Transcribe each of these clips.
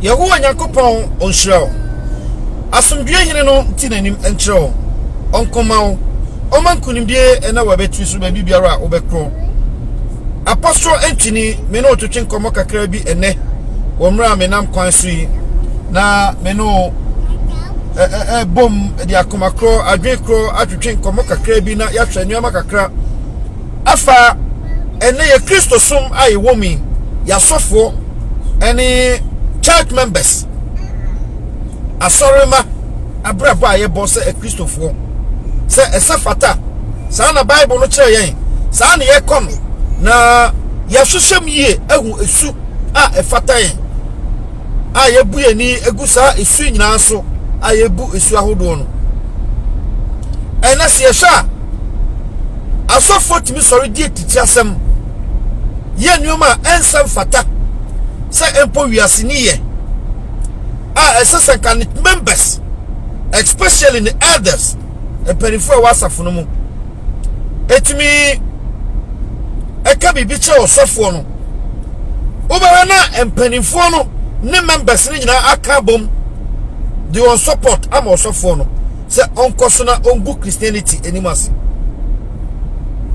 Yehowa Nyankopɔn onhyira asomdwe hene no tinanim enkyerɛ onkoma wo omankunimdie ena wabetwi so ba bibiara obekro Apostle Anthony me no otwetwe nkomo kakra bi ene wo mra me nam kwan so yi na me no bom di akomakro adwekro atwetwe nkomo kakra bi na yahwɛ nneɛma kakra afa ene ye Kristo som ayi womi yasofo ene church members asorema abrabo aye boss e Christopher se esafata sa na Bible no kire yen sa na ye kom na yahwehwem yie ehu esu a efata yen a ye bu ani egu sa esu nyina so a ye bu esu ahodo no ena se yehwa asofo timi sori die titi asem ye nneoma ensem fata se empo wiase ni ye assistant members, especially the elders, and penifo wasafo no mu. Etimi eka bibiche osofo no. Ubara na penifo no ne members ni nyina aka bom. They on support am osofo no. Se onkoso na ongu Christianity animasi.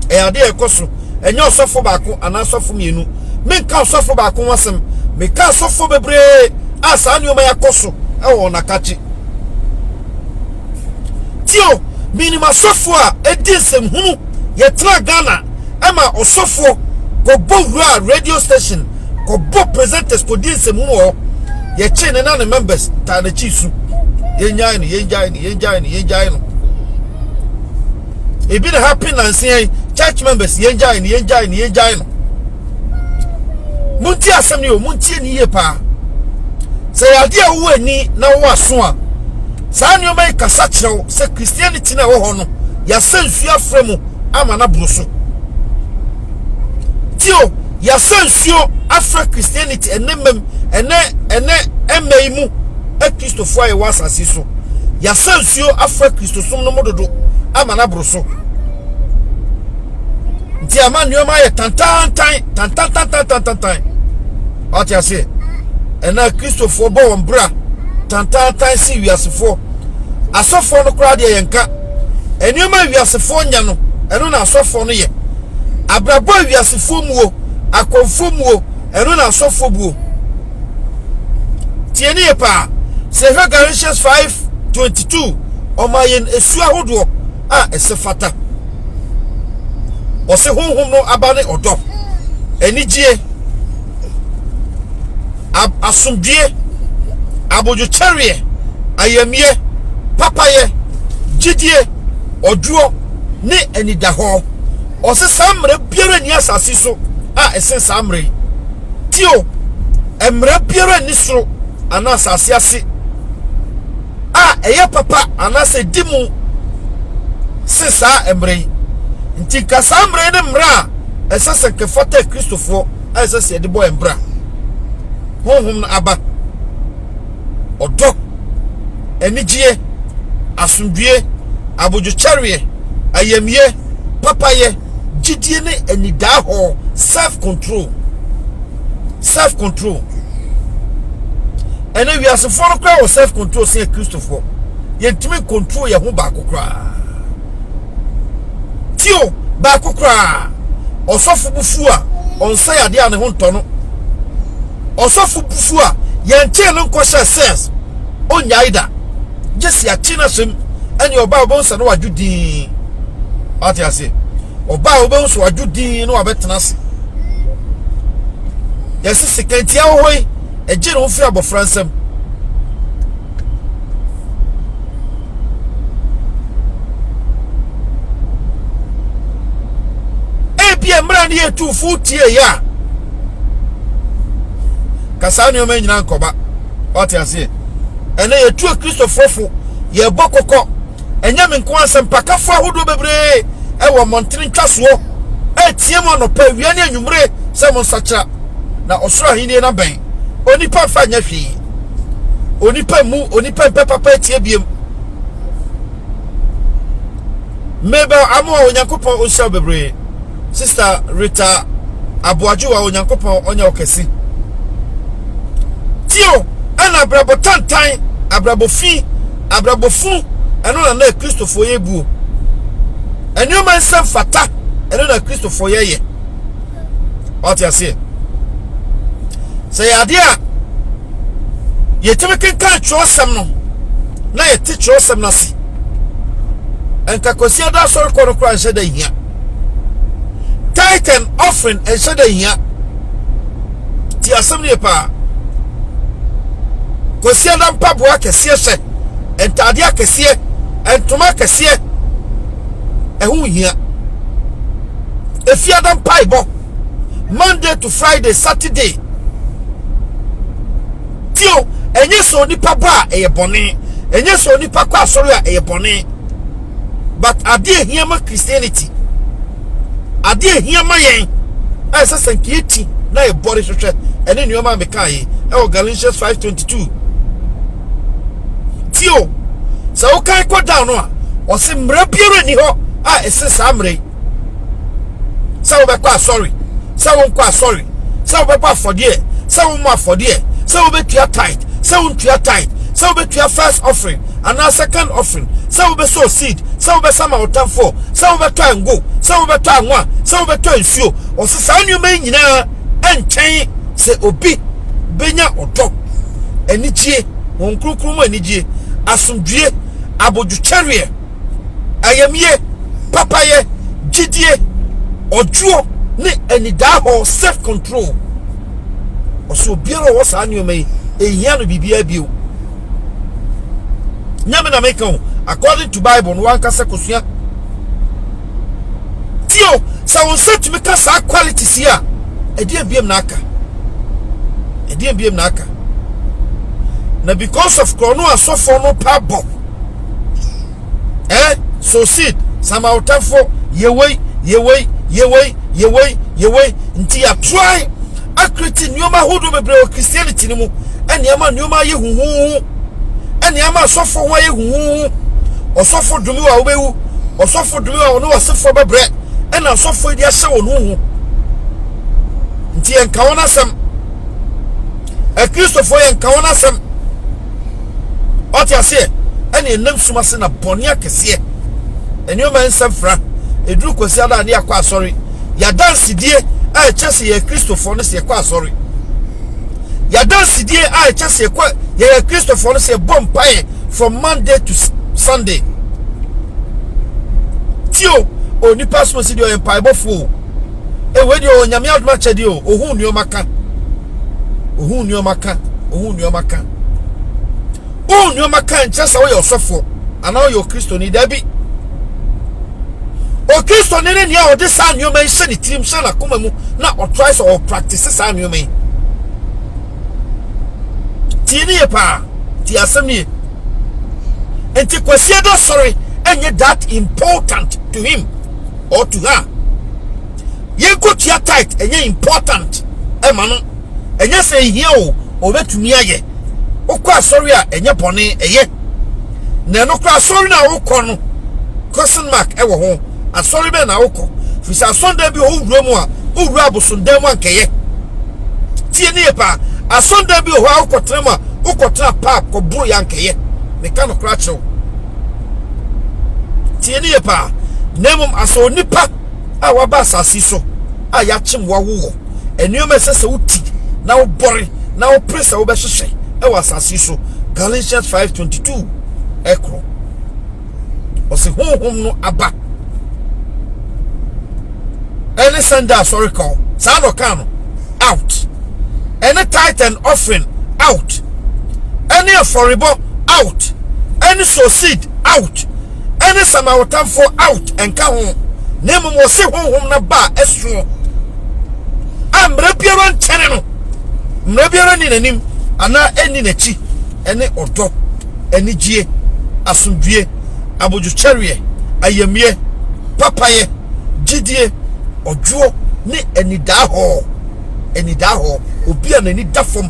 E ade ekoso enye osofo baako ana osofo mienu. Menka osofo baako wasem, me ka osofo bebre asa ni o ma yakoso e wo nakachi tio minima sofo a edisem hunu ye tra Ghana ema osofo go bowura radio station go bo presenters ko disem hunu ye chene na ne members ta na chisu ye njai no e bi na happy nansi church members ye njai no munti asem ni o munti ni ye pa se yade awu ani na wo aso a saa ne omai kasa kyerɛw se Christianity na wo ho no ya sansu afremu ama na bruso tio ya sansu afra Christianity enemem ene emaimu e Christopher ayi wasase so ya sansu afra Christosum no mododo ama na bruso nti ama ne omai tantan ati ase ena Christopher bo wombra tantan si wiasefo asofo no kra de yenka enioma wiasefo nya no eno na asofo no ye abrabo wiasefo muo akonfo muo eno na asofo buo tieni e pa se Galatians 5:22 omayen esu ahodo a esefata ose honhom no abane odo enijie asumdie abojo charie ayamie papaye jidie oduo ne enidaho ose samre biara ni asase so a ese samre tio emre biara ni so ana asase ase a eye papa ana se dimu se sa emre nti ka samre ne mra ese se kefata Christopher ese se de boy embra honhom na aba odo enijie asundue abojo charie ayamie papaye jidie ne enidaho self control ene wi asefo no kwa o self control se Christopher yentime control ye ho ba kokra tio ba kokra osofo bufu a onsa yade ane ho ntono osofo bufu a yenche no nkosha says onyaida just ya tina sem ene oba obonsa no wadwudi ati ase oba obonso wadwudi no wabetena se yesi sekantia hohoi eje no fi abofransam ebia mra ne yetu futie ya kasani o menyina nkoba ati ase ene yetu Christopher ye bokoko enya me nko asem pakafo ahodo bebre e wo montene ntwaso e tie mo no pa wiane anwumre se mo nsacha na osoro ahini na ben onipa fa nya hwi onipa papa tie biem meba amo onyankopon osha bebre sister Rita Abuaju wa onyankopon onya okesi tio abrabo tantan abrabo fi abrabo fu eno na Christopher yebu enu man sem fata eno na Christopher ye what you say say adia yetime kan chosem no na yeti chosem na si enka kosia da sori kono kra nse da hia tithe and offering nse da hia ti asem ne pa kosia da mpabo akese se entade akese entoma akese ehu hia efia da mpaibo Monday to Friday Saturday tio enye so nipa ba eyebone enye so nipa kwa asori a eyebone but ade here ma Christianity ade here ma yen ai sasa nkieti na e body hwehwe ene nioma meka yi e Galatians 5:22 tio so o kai ko down no a o se mra biere ni ho a ese sa mre so o be kwa sorry so o kwa sorry so o be kwa for there so o ma for there so o be tua tithe so o tua tithe so we be your first offering and our second offering so we be sow seed so we be some out time for so we be try and go so we be try one so we be try nsuo o se sa nyu man nyina enchen se obi benya odo enigie won krukrum enigie asomdue abodwucherie ayamie papaye gidie ojuo ne enida ho self control o so biero wo sa nyu man ehia no bibia bio nyame na make according to Bible no wan kase kosua tio sa won set me kasa quality sia edie biem na aka na because of chrono asofo no pabo so seed sama otafo yewei nti ya try akriti nyoma hodo bebre o Christianity ni mu eniama nyoma ye huhu eniama asofo ho ye huhu osofo dumi wa obewu osofo dumi wa no wasefo bebre ena asofo di ahye wonu hu nti enka wona sam Christopher enka wona sam oti ase ene enam suma se na bone akese enioma nsafra eduru kosi ada ne akwa sorry ya dance die a chese ye Christopher no se kwa sorry ya dance die a chese kwa ye Christopher no se bompae from Monday to Sunday tio oni pass mo si dio empire bofo e we dio nyame aduma chedi o ohun ni o maka nchesa wo ye osofo ana wo ye Kristo ni dabi o Kristo ne ne o de sa nyoma hye ni tirim hye na koma mu na o try so o practice sa nyoma yi ti ni pa ti asem ni enti kwasi do sorry enye that important to him or to her ye go to your tight enye important e ma no enye se hia o betumi aye okwa sorry a enye bone eye na no kwa sorry na wokọ no question mark e wo ho asori be na wokọ fisa Sunday bi ho wura mu a wura abosondam mu ankeye tie ne pa asonda bi ho a wokọ trema wokọ tra pap ko buru yankeye me ka no kra chew tie ne pa nemum aso nipa a waba asasi so a ya chim wa wo enioma sese wuti na wo bori na wo presa wo be hwehwe e wa asasi so Galatians 5:22 ekro o se honhom no aba any Sunday sorry call sano kano out any tithe and offering out any affordable out any sow seed out any samawatan for out and come name mo se honhom na ba esuo amra biara nkyene no mra biara ni nanim ana eni nachi ene odo eni gie asomdue abodwocherie ayamie papaye gidie ojuo ni enidaho obi an eni dafom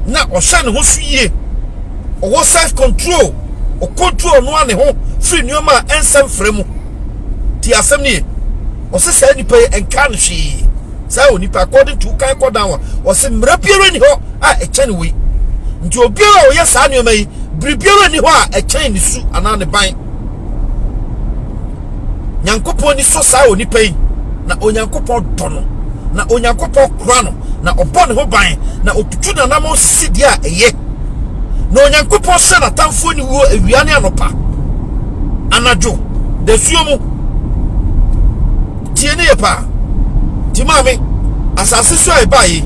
na ohya ne ho suye owo self control o control no ane ho free nyoma ensem fremu ti asem ni o se sa nipa enka no hwe saa onipa according to kan ko down o se mra biara ni ho a ekyene we nti obiara o ye saa nneoma yi bibiara ni ho a ekyene ni su ana ne ban nyankopon ni so saa onipa yi na onyankopon dɔ no na onyankopon kora no na ɔbɔ ne ho ban na otutu na nam osidi a eye na onyankopon se na tamfo ni wo awiane anopa anajo da suomu tie ne ye pa ti mame asase so e bayi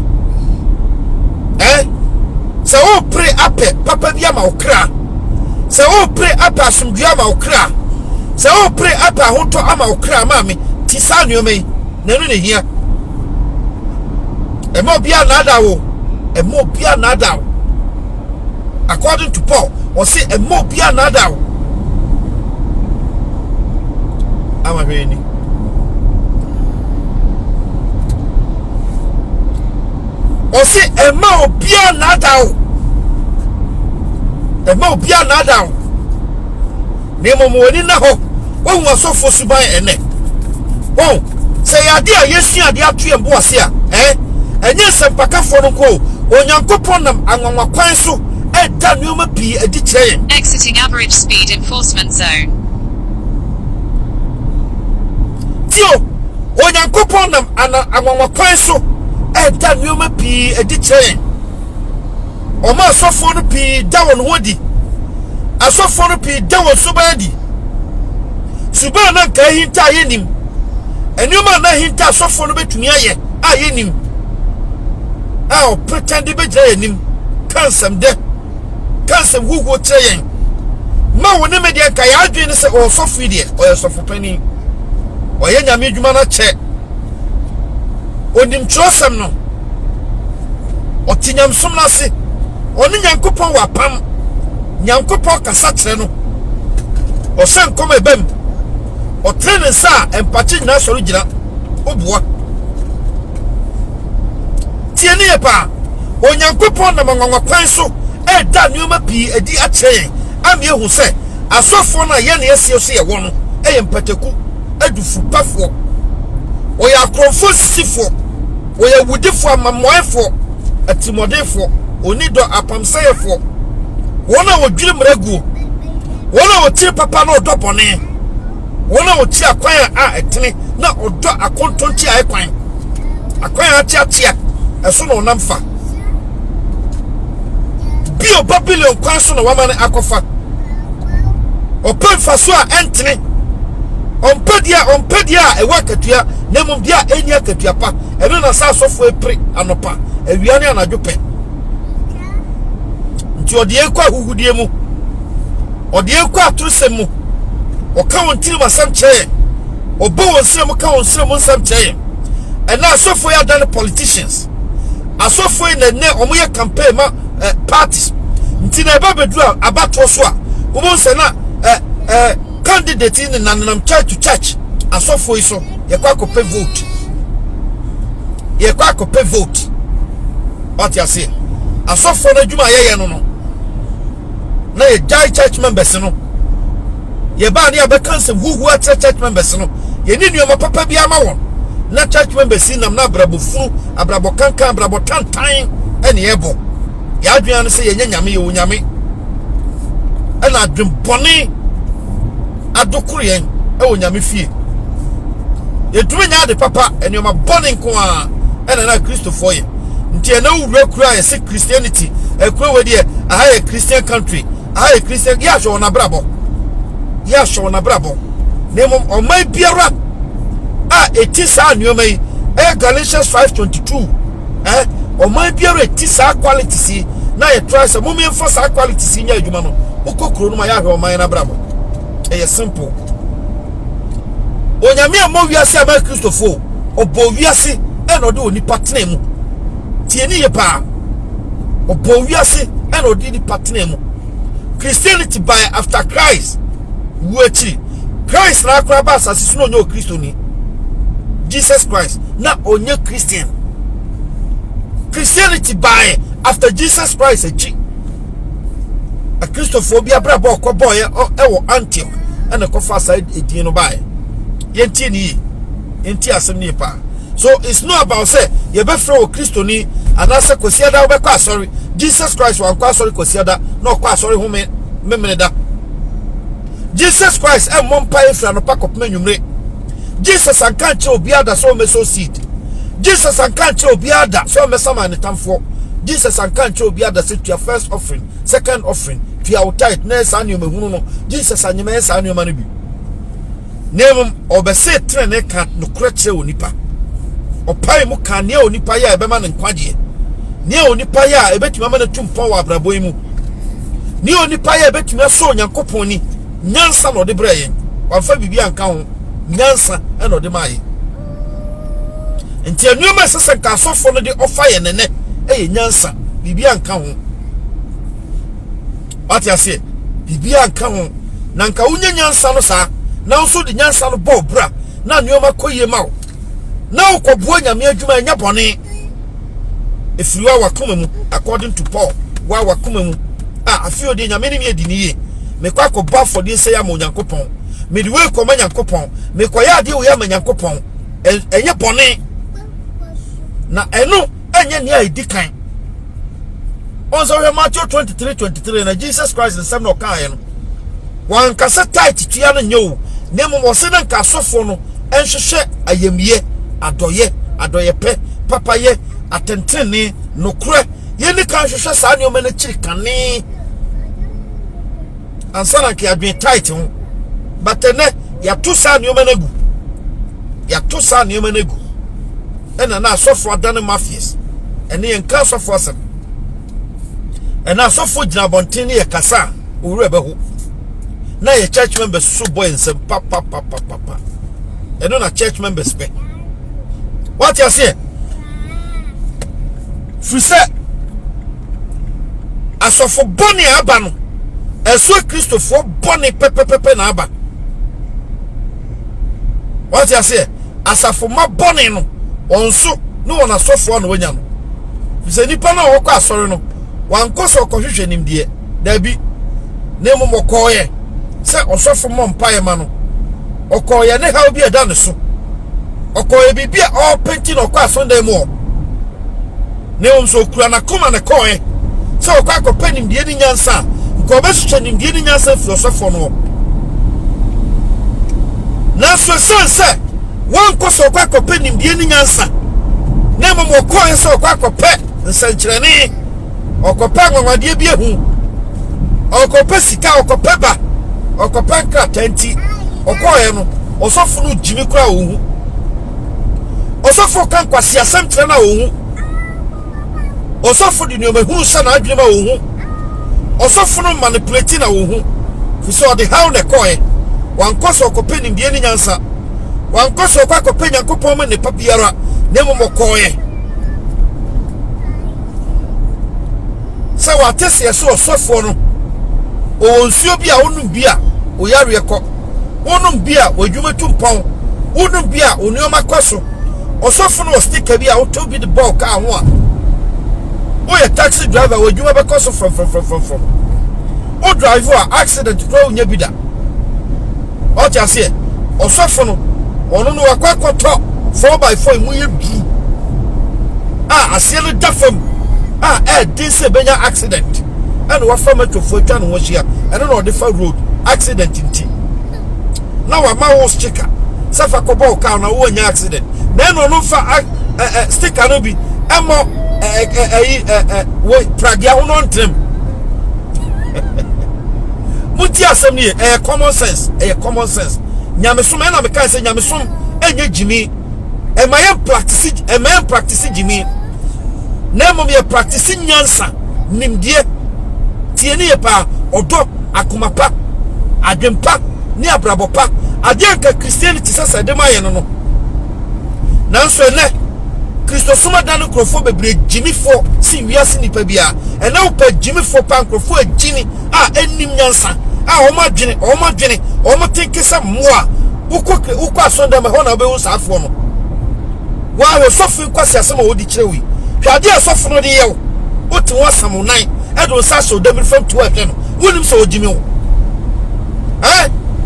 se o pre ape papa bia ma okra se o pre ape asumdua ma okra se o pre ape ahoto ama okra mame ti sa nuomei na no ne hia emo bia na da wo according to Paul o say emo bia na da wo ama hweni o say emo bia na da wo ne mo woni na ho wo hu asofo suban ene oh say ade a yesu ade atu embo ase a enye sempakafo no ko onyankopon nam anwanwa kwan so eda nuoma pi edi kyerɛ exiting average speed enforcement zone tio onyankopon nam anwanwa kwan so eda nuoma pi edi kyerɛ oma asofo no pi da won hodi asofo no pi da won so ba di suba na ka hinta yenim enuoma na hinta asofo no betumi aye a yenim a pretend be jere yenim kansam de kansam hugo treyen ma woni me de ka ya adwene se o sofo de o ye sofo pani o ye nyame dwuma na che onim trosam no o tinyam som na se oni nyankopon wa pam nyankopon kasa kire no o se nkom ebam o trene sa empathy na so rugira oboa tie ne pa o nyankopon na manwanwa kwan so da nuoma pi edi akyerɛ am yehu sɛ asofo na ye na yesie so ye wo no empataku adufu pafo o ya akrofo sifo o ya wudifo amamoefo atimodefo oni do apamseyefo wona wodwiri mragu wona wotire papa na odo bone wona wotire akwan a etene na odo akontonti a ekwan akwan atiatia eso no namfa bio Babylon kwan so no wama ne akofa openfa so a entene ompedia ewa katua nemum dia enya katua pa eno na sa sofo epre anopa awiane anadwope nti ode ekwa hugudie mu ode ekwa atrusem mu oka wontiri masam kyeye obo wonsire mu ka wonsire mu nsam kyeye ena sofo ya dan politicians asofo na ne omoye campaign ma parties nti na eba bedu abato so a wo se na candidate in nanam church to church asofo iso ye kwa ko pay vote what you say asofo na djuma ye no na ye jai church members no ye ba ne abekanse huhu atre church members no ye ni nuoma papa bia ma won na church members nam na abrabofuru abrabokankan abrabotantan ene yebo ya adwan se ye nyame ye wonyame ena adwembone adokuru yen e wonyame fie ye tumi nya de papa enuoma bone nko a ena na Christopher ye nti na wura kura ye se Christianity e kura we de aha ye Christian country aha ye Christian ya hwo na brabo nemom omai biara a etisa nuoma yi Galatians 5:22 omai biara etisa quality si na ye try se mum enforce quality si nya adwuma no ukokuro no ma ya hwe omai na brabo e simple onyame amowiase ama Christopher obowiase e no de onipa tenemu tie ni ye pa obowiase e no de onipa tenemu Christianity by after Christ wuachi Christ na akra ba asase no onye Kristo ni Jesus Christ na onye Christian Christianity by after Jesus Christ echi a Christopher bi abrabo okoboy e wo Antioch and a cofa side edin no by. Yenti ni, yenti asem ni pa. So it's not about say you be free o Christoni and asa kwasiada we kwa sorry Jesus Christ wan kwa sorry kwasiada no kwa sorry hu me da Jesus Christ e mompa efra no pakopma nwumre Jesus anka che obiada so me so seed Jesus anka che obiada so me sama ne tamfo Jesus anka che obiada say to your first offering second offering to your tithe na sa ne omehunu no Jesus anyeme sa ne oma no bi nemum obese trene ka no kroche onipa opai mu ka ne onipa ya ebema ne nkwaje ne onipa ya ebetuma ma na tumpon wa abrabo mu ne onipa ya ebetuma so onyankopon ni nyansa no de breye wamfa bibia nka ho nyansa e no de mai enti anuoma sese ka asofo no de ofa ye nene e nyansa bibia nka ho ati ase bibia nka ho na nka unya nyansa no sa na nso de nyansa no bo bra na anuoma koye ma na ukobuo nyame adwuma nya bone efiriwa wakoma mu according to Paul wa wakoma mu afio de nyame ni me adiniye me kwa ko ba for de say ya mo nyankopon me de we ko ma nyankopon me ko ya de wo ya ma nyankopon enye bone na eno enye ni aidikan on so Matthew 23:23 na Jesus Christ the Son of God no wan kasa tight tua no nyew nemu mo se na nka asofo no enhwehwe ayamie adoye pe papaye atentene nokure ye ni kan hwehwe saa ne o mena chiri kane ansana ke adwen tight ho batene ya to saa ne o mena gu ena na asofo adane mafias ene ye nka asofo asem ena asofo gina bonten ne ye kasa owura beho na ye church members so boy nsem papa eno na church members be what you say frise asofo boni aba no eso Christopher boni pepepepe na aba what you say asafo ma boni no onso no wona asofo no wanya no frise nipa na wokọ asori no wankoso okohwehwe nimdie dabi nemu mokoye se osofo mo mpaye ma no okoye ne ha obi eda ne so okoye bibia all painting okwa Sunday mo ne onso kura na koma ne koye se okwa akopɛ nimdie ni nyansa nko obesuche nimdie ni nyansa fi osofo no na so sense won koso okwa akopɛ nimdie ni nyansa ne mo koye se okwa akopɛ nsankyerɛne okopɛ nwanwadie bi ehu okopɛ sika okopɛ ba okopɛ nkratanti okoye no osofo no jimi kura ohu osofo kan kwasi asemtre na ohu osofo di nyoma hunu sa na adwene ma ohu osofo no manipulate na ohu fi so de how ne koye wan koso okopɛ nimdie ni nyansa wan koso okopɛ nyankopɔn ma ne papiara ne mo koye sa watese yeso osofo no onsuo bia onum bia oyare ekọ onum bia wadwuma tumpon onum bia onioma kwaso osofo no sticker bia auto bi the ball ka ho a oye taxi driver wadwuma be kwaso from o driver accident pro nya bida o ti ase osofo no ono no wakwakoto 4x4 mu ye bi ase no dafam this benya accident and what from to twa no hia and no the road accident inti now wa ma wo sticker safa ko ball car na wo nya accident then no fa sticker no bi emo we pragia ho no ntem muti asem ni common sense nyamesom na me kan say nyamesom enye jimi e ma practice jimi na mo me practice nyansa nimdie tie ni pa odo akomapa adwempa ni abrabopa adenka Christianity sasa de maye no nanso ene Kristo soma dan krofo bebre jimifo si wiase nipa bia ene wo pa jimifo pa krofo agini enim nyansa o ma tinkisa moa uko asonda me ho na be wo safo no wa ho sofu kwasi asema wo di kirewi hwade asofo no de yew oti wo asam nan edo sa so dem from 12 no wonim so ojimi wo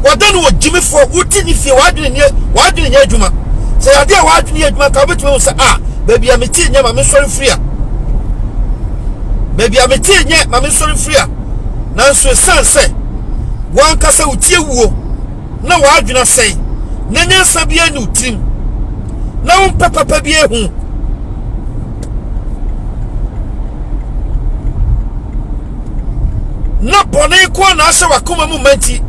wadan wo jimifo uti ni fie wadwene nya adwuma say ade a wa adwene adwuma ka obetumi say baby a meti nya ma me sori free a baby a meti nya ma me sori free a nanso sense wan ka say utie wuo na wa adwene say na nyansa bia ni utim na won papa bia hu na bone ko na ase wakoma mu manti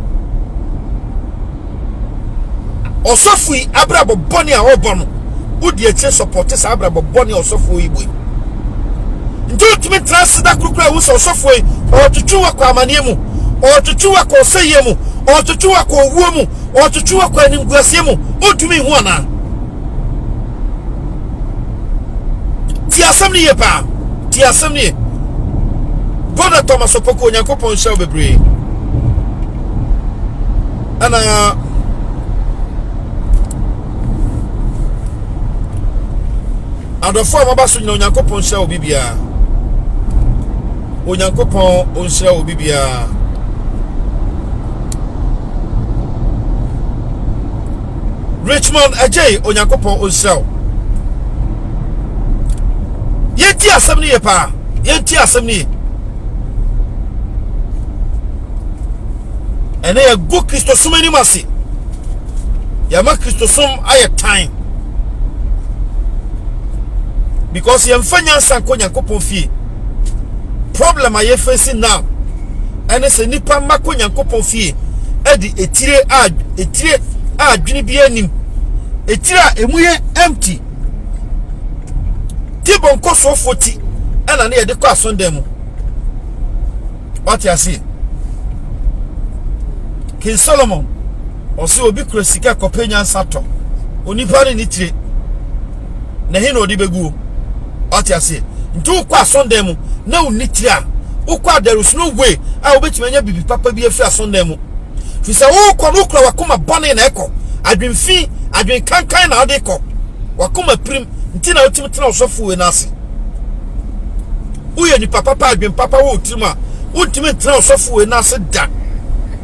osofui abrabo boni a obono udi eche support sa abrabo boni osofui igwe ntutumi trans da krukura wo osofui otutu wa kwa amane mu otutu wa kwa oseye mu otutu wa kwa owuo mu otutu wa kwa animguase mu otumi hu ana ti asem ni ye pa ti asem ni Brother Thomas Opoko Nyankopon show bebre ana adofo amabaso nyina Nyankopon show bibia Nyankopon on show bibia Richmond Ajay Nyankopon on show yenti asem ni ye pa yenti asem ni ene ya go Kristo sum ni mase ya ma Kristo sum aye time because yem fanya sanko Nyankopon fie problem aye facing now ene se nipa mako Nyankopon fie edi etire adwene bi anim etira emuye empty tibon koso 40 ena ne ye de kwa sonde mu what you see King Solomon osi obi krosika kopenya nsato onipa ne nitire na he na odi beguo otiase ntu kwa Sunday mu na unitire a ukwa there is no way a obetimanya bibi papa bi afi Sunday mu fi se wo kwa no kra wakoma bone na eko adwenfi adwen kankan na ade ko wakoma prim nti na otimi tena osofu we na ase uye ni papa adwen papa wo otima utimi tena osofu we na ase da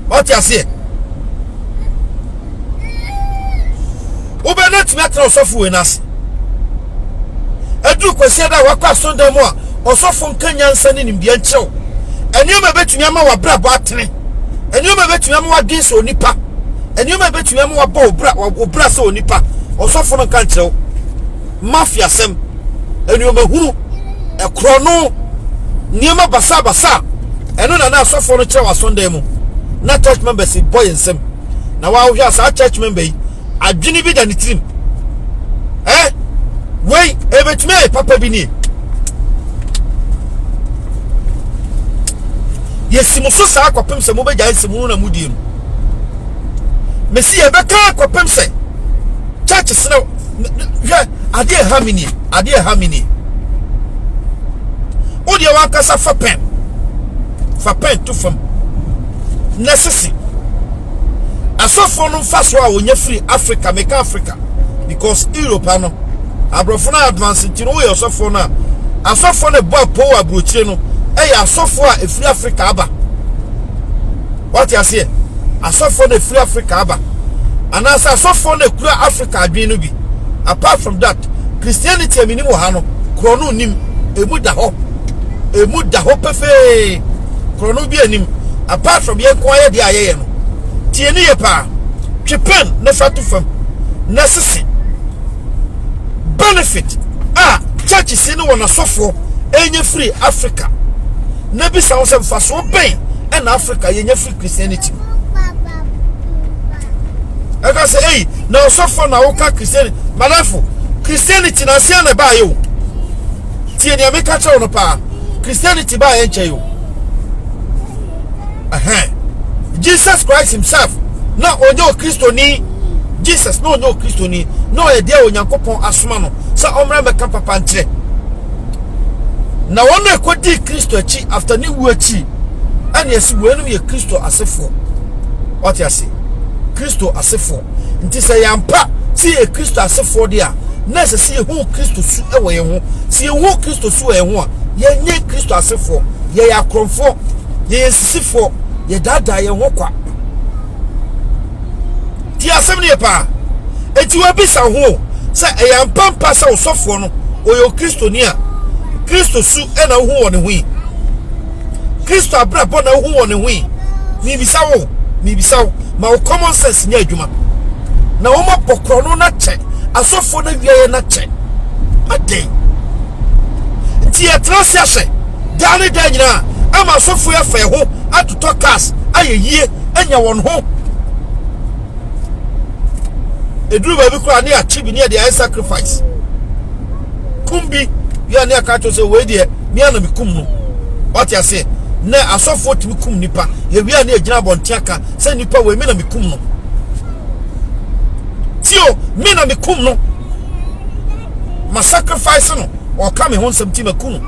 what you say? Ubenet me tra osofu enase. Edu kwesi da wakwa Sunday mu a osofu nkanya nsani nimbia nchew. Enioma betumi ama wa bra bo atene. Enioma betumi ama wa dinso onipa. Enioma betumi ama wa bo obra so onipa. Osofu no kan chew. Mafia sem. Enioma huru ekrono niema basa. Eno na osofu no chew wa Sunday mu. Na church members boy nsem na wa hwa sa church member adwini bi da ni trim wey ebetime papa bi ni yesimuso sa akwapem se mo beja nsemu na mudie mu mesi ebeka akwapem se church sna hwa ade hamini odi wa kasa fa pen to fam necessary asofo no faso a wonya free Africa make Africa because Europe ano abrofo na advance ntino we asofo na asofo na bo apo abrochire no asofo a free Africa aba what you say asofo na free Africa aba anasa asofo na kura Africa adwen no bi apart from that Christianity amini mo ha no krono nim emu da ho pefe krono bi anim apart from yen kwaya dia ye no tie ni ye pa twepen na fatu fam necessary benefit church si no wona sofo enye free Africa na bi sa won faso ben and Africa yenye free Christianity aka say na sofo na wo ka Christianity manafo Christianity na sia na ba yo tie ni ameka cha no pa Christianity ba ye nche yo Jesus Christ himself na onyo Kristo ni Jesus no onyo Kristo ni no e dia Onyankopon asoma no sa omra meka papa ntre na wonu ekodi Kristo achi after ni wu achi ani esi wenu ye Kristo asefo what you say Kristo asefo nti se yampa si e Kristo asefo dia na se si hu Kristo su ewe ye ho si hu Kristo su e ho a ye nye Kristo asefo ye yakromfo ye sisifo ye dada ye ho kwa ti asem ne pa eti wa bisa ho say e yampampa sa osofo no oyo Kristo ni a Kristo su e na hu woni hui Kristo abrabo na hu woni hui mi bisa wo ma wo common sense nya adwuma na wo ma pokro no na che asofo na wiye na che ade ti etrase ase dane da nyina ama asofo ya fa ho atoto cars ayeyie anya won ho eduru ba bi kura ne achibi ne de sacrifice kumbi ya ne aka to se we de mi ana mi kum no what you say na asofo timi kum nipa ye wi ana agina bonte aka se nipa we mi na mi kum no tio mi na mi kum no ma sacrifice no o ka me ho nsem ti ma kum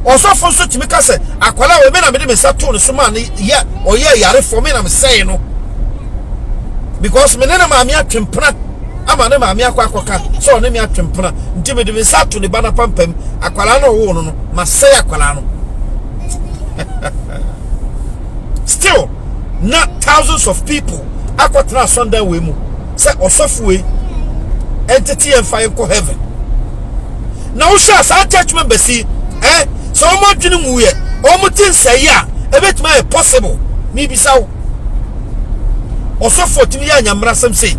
osofo so timi ka se akwala we mi na me de me sato no so ma ne ye o ye yare for me na me say no because me nena ma mi atwempena ama ne ma mi akwakoka so ne mi atwempena nti me de me sato ne bana pampam akwala no wo no ma say akwala no still not thousands of people akwatra Sunday we mu say osofo we entity and fire ko heaven na wo sha sa church members so mo dwene mu ye o mo tin say ya e betima possible mi bisa wo osofo timi ya nyamra sam sei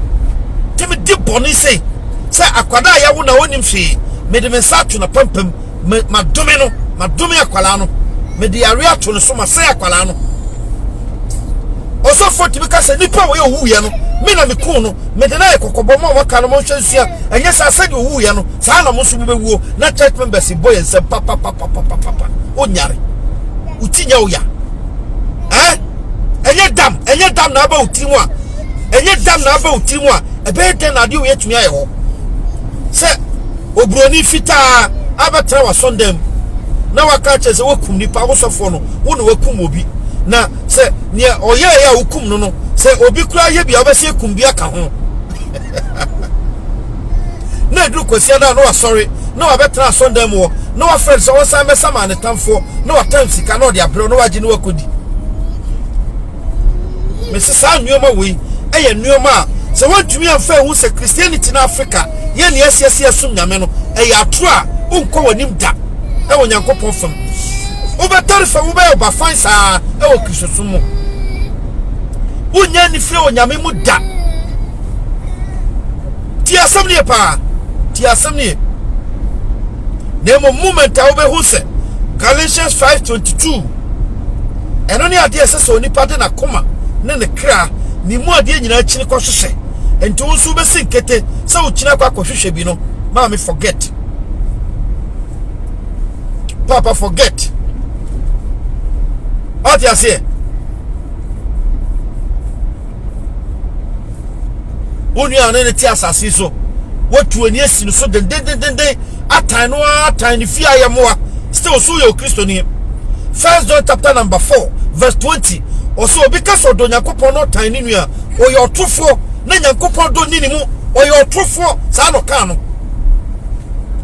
timi di boni sei say akwada ya wo na wonim hwe me de me sato na pampam ma dome akwala no me de yare ato no so ma say akwala no osofo timi ka say nipa wo ye wu ye no me na me ku no me de na ekokobo mo waka no mo hwensua enye sa say de wu ye no sa na mo so be wuo na church members boy ensem papa onyare utinya wo ya enye dam na aba utiri mu a enye dam na aba utiri mu a ebe den na de wo yetumi aye ho se obroni fita abatra wa sondem na waka che se wokum nipa wosofo no wo na wakum obi na se ne oye ya wokum no se obi kura ye bia obese kum bia ka ho na dru kosia na no sorry na wabetra sondem wo na wa friend so wo san be sama ne tamfo na wa tam sika na odi abro na waji ne wakodi mesisa nneoma we eye nneoma se wantumi amfa hu se Christianity na Africa ye ne asiase asum nyame no eye atro a unko wanim da e wonyankopon fam ubetari fa ube oba fansa e wo Kristosom mu unya ni fie wonyame mu da ti asem ne pa ti asem ne nemo moment a ube hu se Galatians 5:22 eno ne ade ese so nipa de na koma ne ne kra ni mu ade nyina chini ko hwehwe enti wonso be sinkete se wo china kwa hwehwe bi no ma me forget papa forget what you say wonu ane ne ti asase so watu ani asi no so den atan no atan ni fia ye moa still so ye Kristo ni 1 John chapter number 4 verse 20 also because of Yakopon no tiny nua o your trufo na Yakopon do ni mu o your trufo sa no ka no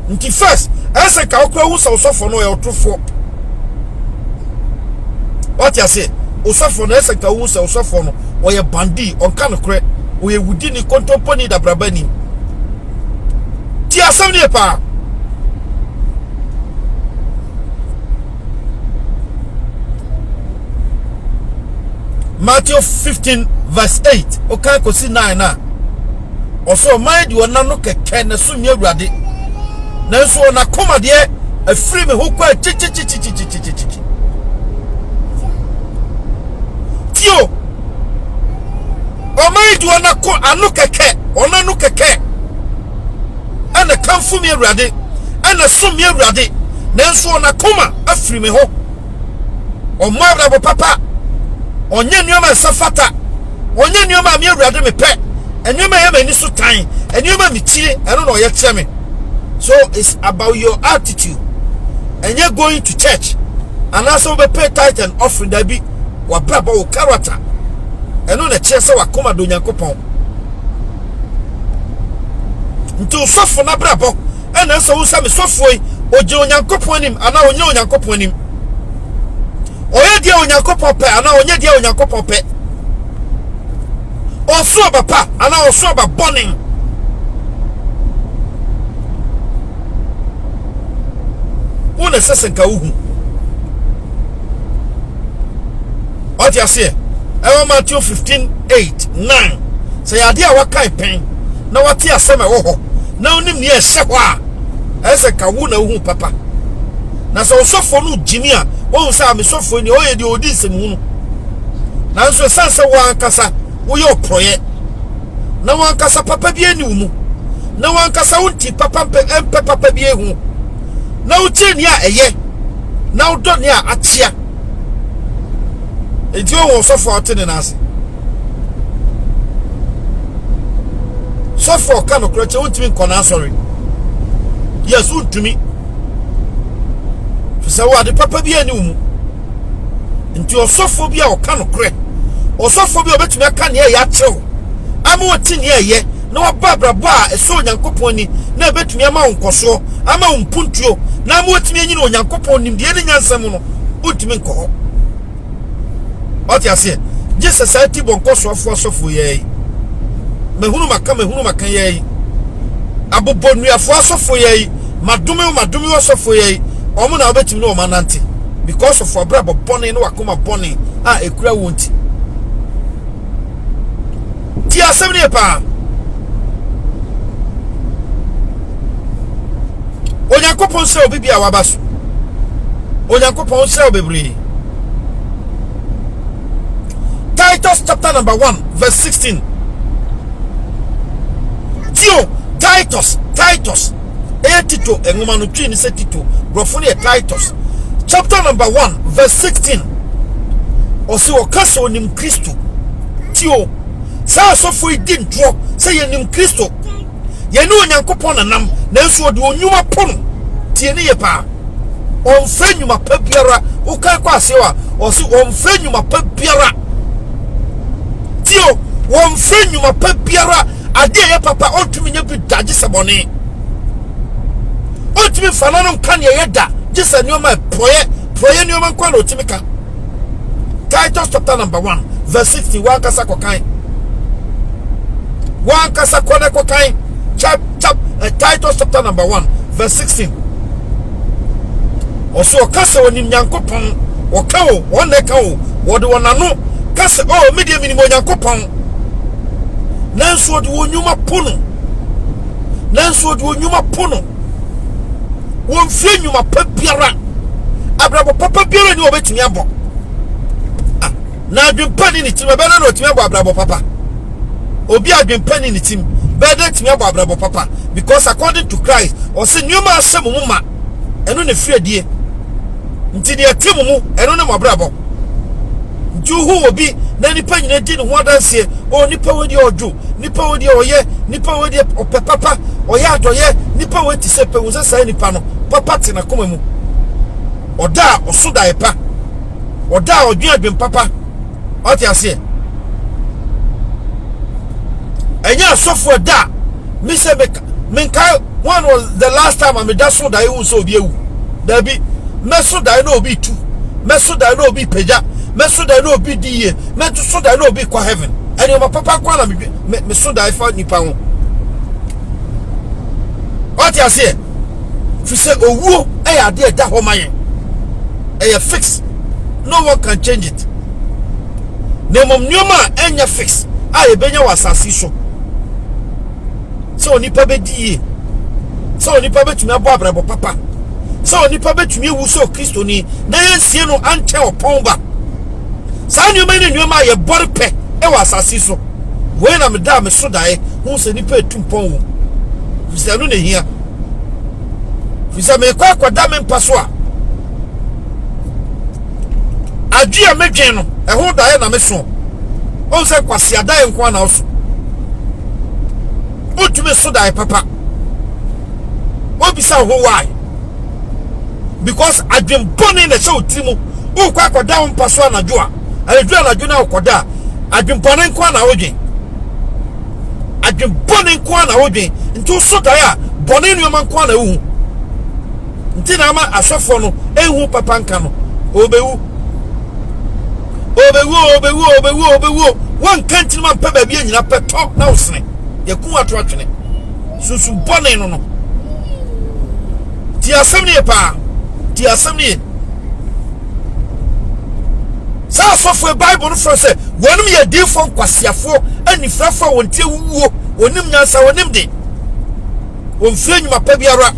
nti first ese ka okra hu so sofo no your trufo what you say o sofo no ese ka hu so sofo no o ye bandi on ka no kre o ye wudi ni kontomponi da brabani ti asem ne pa Matthew 15 verse 8 okay ko si 9 na also mind you na no keke na so nya awurade na so na koma de afiri me ho kwa chi tio o mind you na ko anu keke ona no keke ana kamfu me awurade ana so me awurade na so na koma afiri me ho o mabra bo papa onye nneoma safata onye nneoma mi awurade me pe enneoma ye mani so tan enneoma mi chire eno na oye kire me so it's about your attitude and you're going to church and also be pay tithe and offering that be wa braba o character eno na kire se wa koma do Nyankopon nti sofo na brabo ena so wo sa me sofo yi oje Onyankopon nim ana onye Onyankopon nim oye dia Onyankopon pe ana onye dia Onyankopon pe oso baba ana oso baba bonin na sesenka uhu what you say Matthew 15:8-9 say ade a wakai pen na wate asem ewo ho na onim ne ehye ho a esenka wu na uhu papa na so sofo no jimi a won say am sofo ni oyedi odi nsemu no na so sanse wan kasa wo ye oproye na wan kasa papa bi ani mu na wan kasa wonti papa empe papa bi ehu na uche ni a eye na udo ni a achia enti o so for otene na ase so for kan okroche wontimi nkona sorry yes wontimi fisa wa de papa bi ani mu enti o so for bi a o kan okre o so for bi obetumi aka ne ya chew ama woti ne eye na wababrabo a eso onyankopon ni na ebetumi ama wonkoso ama wonpuntuo na ama wotumi anyina onyankopon nim de ne nyansam no wotumi nko what you say Jesus ati bonkoso afo ye mehunu maka ye abobonnuafo asofo ye madome wasofo ye omo na obetumi no manante because of abrabo bone no wakoma bone a ekura wonti ti asem ne pa onyankopon se obi bia wabaso onyankopon se obebri Titus chapter number 1 verse 16 Titus Tito engoma no twi ni se Tito brofo ne Titus chapter number 1 verse 16 osi okasa onim Kristo tio sa so fo idin tro se yenim Kristo ye ne onyankopon nanam na nso ode onyuma pono tie ne ye pa on fenyuma pa biara o kan kwa sewa osi on fenyuma pa biara tio won fenyuma pa biara ade ye papa ontumi nya bi daje sebone ontumi fanano kan ye da jisa nyoma proye nyoma nkwa na otumi ka Titus chapter number 1 verse 61 kasa kokan wan kasa kone kokan Titus chapter number 1 verse 16 oso kasa onim nyankopon okawo woneka wode wonano kasa media minimo nyankopon nanso ode wonyuma pono won fie nyuma pa biara abrabo papa biara ni obetumi abo na adwempani ni tim bena na otumi abo abrabo papa obi adwempani ni tim bena tumi abo abrabo papa because according to Christ o se nyuma asem mu ma eno ne fiadie nti ne atim mu eno ne mabrabo juhu obi na nipa nyina di ne ho adanse o nipa wedi oju nipa wedi oye nipa wedi opepapa oya adoye nipa wedi se pewuza sai nipa no papa te na koma mu oda osoda epa oda odwan adwen papa oti ase enya sofo da mi se menka one was the last time I made that so da you so obi ewu da bi meso da no obi tu meso da no obi peja meso da no obi diye meso da no obi kwa heaven eni ma papa kwa na me so da ifa nipa ho what you say fi say owuo e ya de da ho mayen e ya fix no one can change it nemom nyoma enya fix a e benya wasasi so nipa be diye so nipa betumi abo abrabo papa so nipa betumi ewu so Kristo ni na yensie no anche opon ba sa nyoma ne nyoma ye borpe e wasasi so we na meda me so dae hu se nipa etumpon wo fisa no ne hia fisa me kwa da me mpaso a adua medwen no e ho dae na me so on se kwase adae nko na oso otumi so dae papa obisa ho why because adwen boni na se otimu o kwa da mpaso na joa adua na jona okoda adwen boni nko na odwen adwen boni nko na odwen nti so dae a boni numa nko na ehu nti na ama asofo no ehu papa nka no obewu one can't man pe ba bia nyina pe to na osene yakun ato atwene susu bone no ti asem ne pa ti asem ni sa so for Bible no for say wonum ye di fo kwasiafo anifrafo wontie wuwo onim nyansa wonim de wonfie nyuma pa biara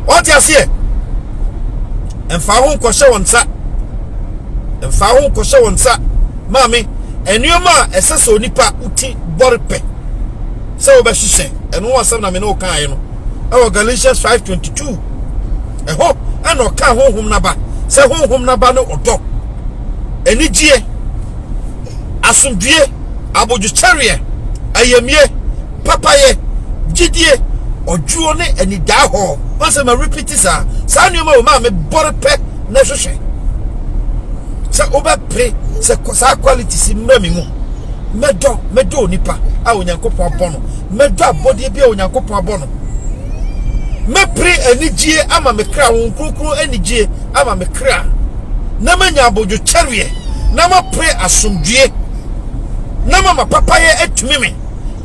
what you see emfa ho nkɔhye wonsa emfa ho nkɔhye wonsa maame enuoma esese onipa uti boripe se obehyehyɛ eno wasam na me no kan no ewo Galatians 5:22 eho ana ɔka honhom na ba se honhom na ba no ɔdɔ enigye asomdue abodwokyere ayemie papaye gidie ojuo ne anidaa ho once ma repeat sa nuoma o ma me boripe na hwehwɛ se obepre se sa quality si mmami mu medo nipa a onyankopon abono medo abode bia onyankopon abono mepre anigye ama me kra won krokro anigye ama me kra na manya abodwo kyerwe na mapre asomdue na mama papaye atumi me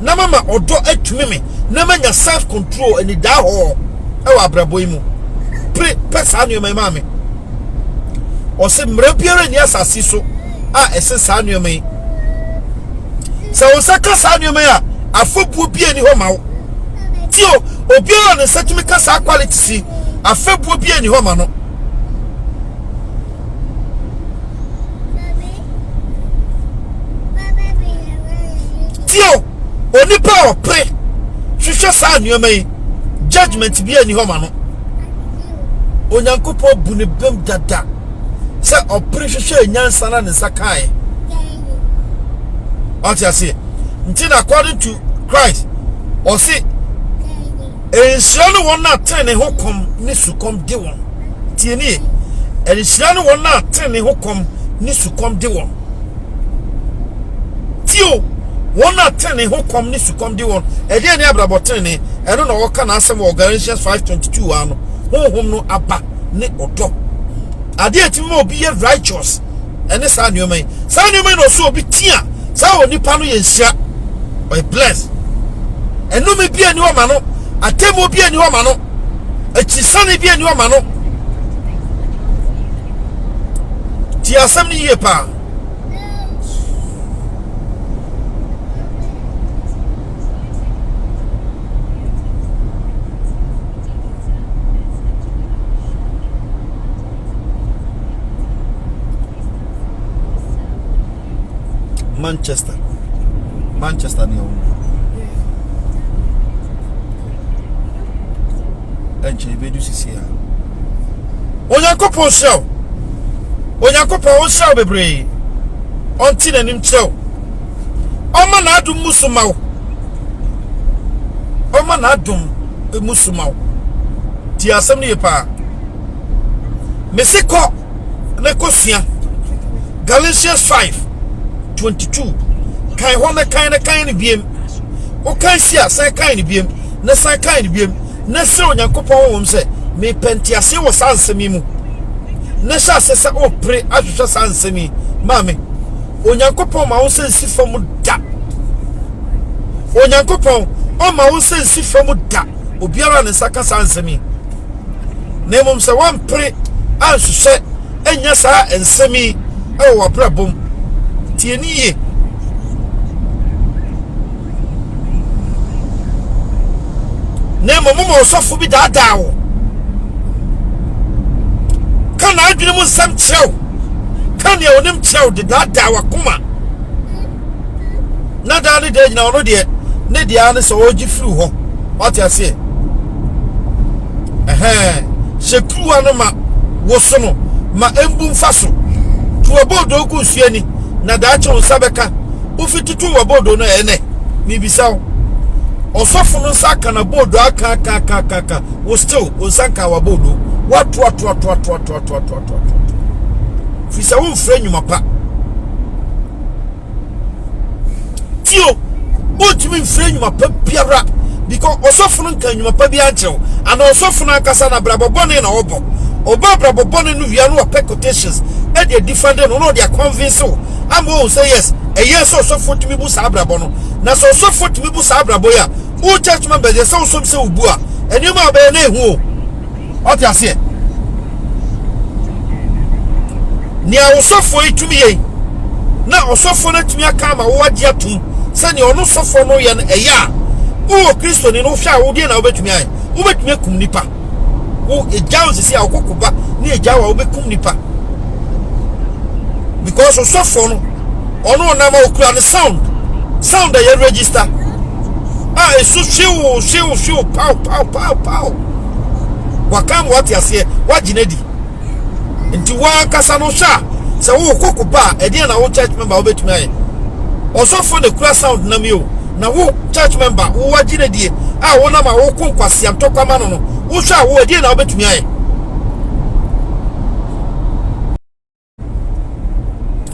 na mama odo atumi me na manya self control ani da ho e wa brabo yi mu pre pesa anu me mama o se mra biara ni asase so a ese sa anu me se o saka sa anu me a afobuo bia ni ho mawo tio obiara ne setumi ka sa quality si afobuo bia ni ho ma no tio onipa opre hwehwe sa anu me judgment bia ni ho ma no onyankopɔ bu ne bem dada se opre hwehwe nyansa na ne sakae what you say until according to Christ or say ensiano won na ten ne hokom ne sukom de won tie ni ensiano won na ten ne hokom ne sukom de won tio won na ten ne hokom ne sukom de won e de ne abraboten ne eno na woka na asem Galatians 5:22 ano honhom no aba ne odo ade atimo obi ye righteous ene sa nuomai no so obi tia sa onipa no ye nsia o bless eno me bia ni o ma no atemo bia ni o ma no achisane bia ni o ma no ti asem ni ye pa Manchester ni on enche bedu sisia onyankopon show bebre onti nanim chew oma na adum musumaw ti asem ni pa mesiko na kosua Galatians 5:22 kai hona kai ni biem o kai sia sai kai ni biem na sai kai ni biem na se onyankopon wom se me pentiase wo sansemi mu na sha se o pre ahwehwe sansemi mame onyankopon ma wo sensi fam da onyankopon o ma wo sensi fam da obiara ne saka sansemi na mom se wan pre ahwehwe enya sa ensemi e wo brabom tie ni ye ne momo osofo bi daadaa wo kana adwene mu nsam kyerɛw kana ye onim kyerɛw de daadaa wa kuma na daa ne de nyina ono de ne dia ne so ogi firi ho what you say sekruwa no ma wo so no ma embu mfaso to obodo ku suani na da ache nsabeka ufitutu obodo no ene mi bisaw osofo no saka na bodo aka wo still osaka wa bodo watu fisa wo mfre nyuma pa tio otimi mfre nyuma pa biara because osofo no nka nyuma pa bi anchew ana osofo no akasa na brabobone na oba brabobone no via no quotations e dey different no dey convince o amo say yes e yes osofo timi bu sa brabo no na so osofo timi bu sa brabo ya o church member dey say osofo se obu a eni ma ba na ehu o ɔte ase ni a osofo itumi ye na osofo na tumi aka ma wo agye atum sɛ ni ɔno sofo no ye no ɛya wo Kristo ni no hwa wo de na wo betumi aye wo betumi akum nipa wo egya osisi a okokoba ni egya wa wo bekum nipa because osofo no ɔno na ma okura ne sound da ye register esu hwiw pow wakam wate ase waginedi nti wa kasa no hwa se wo kokoba e de na wo church member wo betumi aye osofo ne kura sound na mi o na wo church member wo waginedi wo na ma wo konkwase amtokwama no wo hwa wo e de na wo betumi aye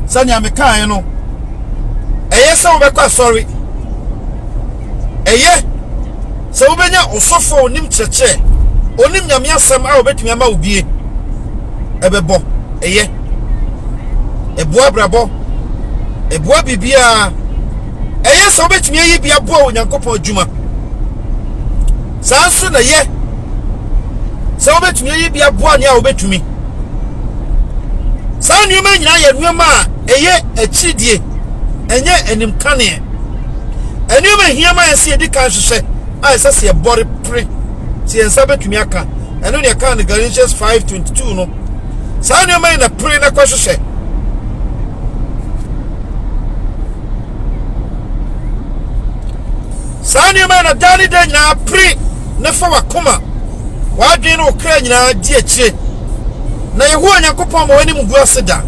sanya me kan no eye se wo bekwa sorry eye se wo benya osofo onim cheche onim nyame asem a wo betumi ama obie ebebo eye eboa brabo eboa bibia eye se wo betumi ayi bia boa onyankopon adwuma sanso na ye se wo betumi ayi bia boa ne a wo betumi san nyuma nyina ye nyuma eye achidie enye enim kane enuma hiama yesi edi kan hwehwe a esase ye body pre si ensa betumi aka eno ne kan Galatians 5:22 no san nyuma na pre na kwahwehwe san nyuma na dani de nyina pre na fa wakoma wadwen no kra nyina di akire na yehu onyankopon ma wani mugu aseda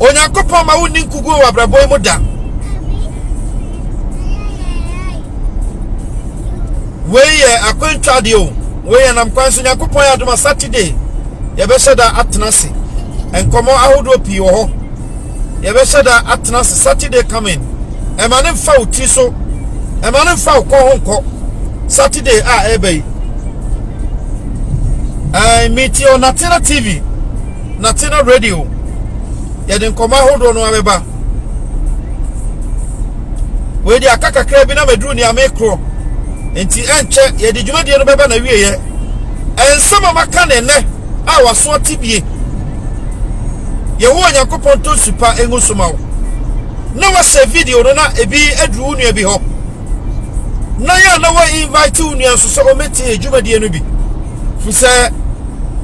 onyankopon ma woni nkugu wa brabo mu da weye akwentwa de o weye nam kwanso onyankopon ya doma Saturday ye be sheda atnase enkomo ahodo pi wo ho ye be sheda atnase Saturday coming e ma ne mfa uti so e ma ne mfa ukọ ho nkọ Saturday a ebe meet you on Natina TV, Natina Radio. You didn't come out hold on abeba. We di akaka krebi na medru ni amekro. Enti enche ye di djuma di no beba na wie ye. Ensama maka ne ne a waso tibie. Ye wo Nyankopon to super engusuma wo. Na wa se video no na ebi edru unu ebi ho. Na ya na wa invite unu anso so o meti djuma di no bi. Fu se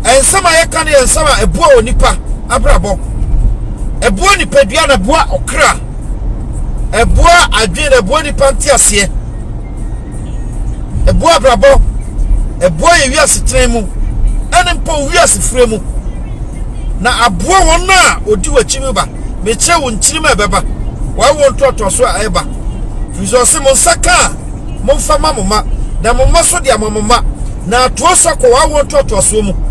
ensama ye kan ye ensama eboa onipa abrabo eboa nipa dua na boa okra eboa adwe na eboa nipa ntiase eboa abrabo eboa ye wiase tremu ene mpa wiase fremu na aboa won na odi wachimi ba meche wo nchirima ebeba wa wo ntoto so a eba fizo se mo saka mo fama moma na mo maso dia moma na to so ko wa wo ntoto so mu